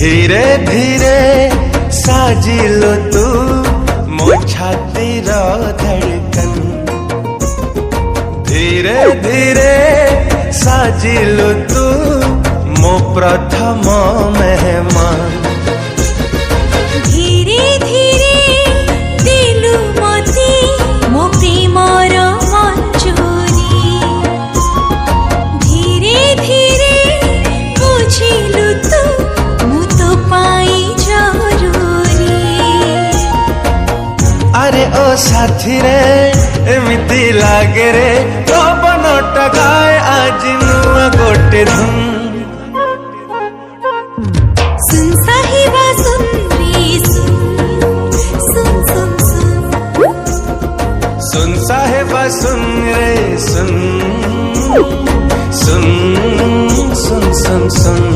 धीरे धीरे साजिलो तू मो छातीर धड़कन। धीरे धीरे साजिलो तू मो प्रथम मेहमान। धीरे धीरे दिलु मते मो प्रेमर मंजूरी। धीरे धीरे बुझिलु तू मु तो पाई जरूरी। अरे ओ साथी रे एमिति लागे रे पवन टगाए आज नुआ गोटे धुन। सुन साहिबा सुन रे सुन, सुन सुन सुन। सुन साहिबा सुन रे सुन, सुन सुन सुन सुन।